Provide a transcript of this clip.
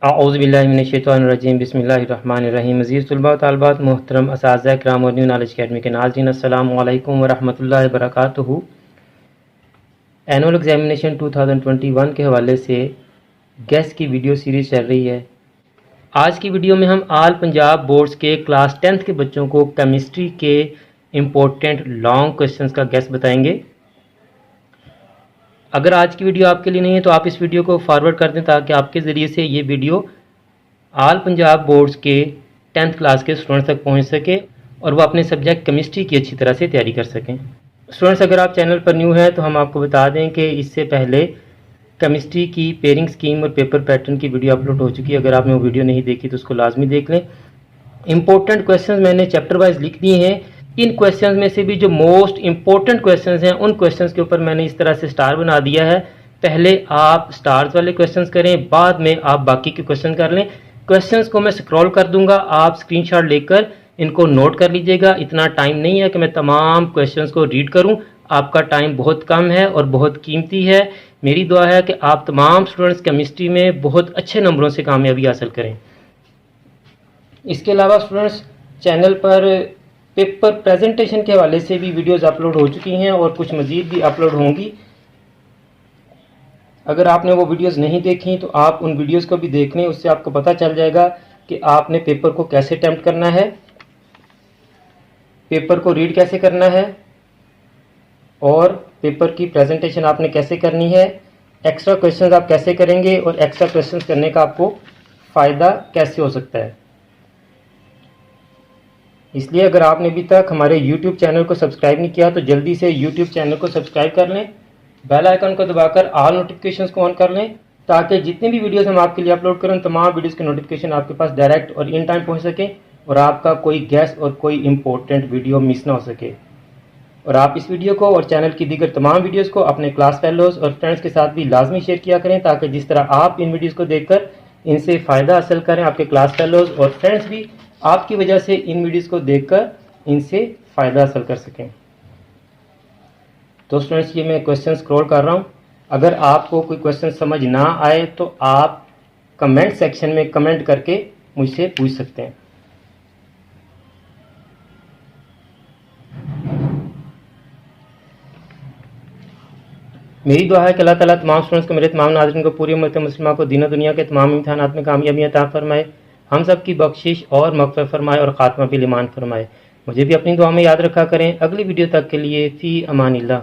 आऊज़ुबिल्लाहिमिनश्शैतानिर्रजीम बिस्मिल्लाहिर्रहमानिर्रहीम। मज़ीद तलबा तालिबात मोहतरम असातिज़ा किराम और न्यू नॉलेज अकेडमी के नाज़रीन, अस्सलामु अलैकुम वरहमतुल्लाहि वबरकातुहू। एनुअल एग्जामिनेशन 2021 के हवाले से गैस की वीडियो सीरीज़ चल रही है। आज की वीडियो में हम आल पंजाब बोर्ड्स के क्लास 10th के बच्चों को केमिस्ट्री के इम्पोर्टेंट लॉन्ग क्वेश्चंस का गैस बताएंगे। अगर आज की वीडियो आपके लिए नहीं है तो आप इस वीडियो को फॉरवर्ड कर दें ताकि आपके ज़रिए से ये वीडियो आल पंजाब बोर्ड्स के 10th क्लास के स्टूडेंट्स तक पहुंच सके और वो अपने सब्जेक्ट केमिस्ट्री की अच्छी तरह से तैयारी कर सकें। स्टूडेंट्स, अगर आप चैनल पर न्यू हैं तो हम आपको बता दें कि इससे पहले केमिस्ट्री की पेयरिंग स्कीम और पेपर पैटर्न की वीडियो अपलोड हो चुकी है। अगर आपने वो वीडियो नहीं देखी तो उसको लाजमी देख लें। इंपॉर्टेंट क्वेश्चंस मैंने चैप्टर वाइज लिख दिए हैं। इन क्वेश्चंस में से भी जो मोस्ट इंपॉर्टेंट क्वेश्चंस हैं उन क्वेश्चंस के ऊपर मैंने इस तरह से स्टार बना दिया है। पहले आप स्टार्स वाले क्वेश्चंस करें, बाद में आप बाकी के क्वेश्चन कर लें। क्वेश्चंस को मैं स्क्रॉल कर दूंगा, आप स्क्रीनशॉट लेकर इनको नोट कर लीजिएगा। इतना टाइम नहीं है कि मैं तमाम क्वेश्चंस को रीड करूं। आपका टाइम बहुत कम है और बहुत कीमती है। मेरी दुआ है कि आप तमाम स्टूडेंट्स केमिस्ट्री में बहुत अच्छे नंबरों से कामयाबी हासिल करें। इसके अलावा स्टूडेंट्स, चैनल पर पेपर प्रेजेंटेशन के हवाले से भी वीडियोस अपलोड हो चुकी हैं और कुछ मज़ीद भी अपलोड होंगी। अगर आपने वो वीडियोस नहीं देखी तो आप उन वीडियोस को भी देख लें। उससे आपको पता चल जाएगा कि आपने पेपर को कैसे अटेम्प्ट करना है, पेपर को रीड कैसे करना है और पेपर की प्रेजेंटेशन आपने कैसे करनी है, एक्स्ट्रा क्वेश्चंस आप कैसे करेंगे और एक्स्ट्रा क्वेश्चंस करने का आपको फ़ायदा कैसे हो सकता है। इसलिए अगर आपने अभी तक हमारे YouTube चैनल को सब्सक्राइब नहीं किया तो जल्दी से YouTube चैनल को सब्सक्राइब कर लें, बेल आइकन को दबाकर ऑल नोटिफिकेशंस को ऑन कर लें ताकि जितने भी वीडियोस हम आपके लिए अपलोड करें तमाम वीडियोस के नोटिफिकेशन आपके पास डायरेक्ट और इन टाइम पहुंच सके और आपका कोई गैस और कोई इंपॉर्टेंट वीडियो मिस ना हो सके। और आप इस वीडियो को और चैनल की दीगर तमाम वीडियोज़ को अपने क्लास फेलोज़ और फ्रेंड्स के साथ भी लाजमी शेयर किया करें ताकि जिस तरह आप इन वीडियोज़ को देखकर इनसे फ़ायदा हासिल करें, आपके क्लास फेलोज़ और फ्रेंड्स भी आपकी वजह से इन वीडियोज़ को देखकर इनसे फ़ायदा हासिल कर सकें। तो स्टूडेंट्स, ये मैं क्वेश्चन स्क्रॉल कर रहा हूँ। अगर आपको कोई क्वेश्चन समझ ना आए तो आप कमेंट सेक्शन में कमेंट करके मुझसे पूछ सकते हैं। मेरी दुआ है कि अल्लाह ताला तमाम स्टूडेंट्स को, मेरे तमाम नाज़रीन को, पूरी उम्मत मुस्लिमा को दीन दुनिया के तमाम इम्तिहानात में कामयाबी अता फरमाए, हम सब की बख्शिश और मग़फ़िरत फरमाए और ख़ात्मा बिल ईमान फरमाए। मुझे भी अपनी दुआ में याद रखा करें। अगली वीडियो तक के लिए फ़ी अमानिल्लाह।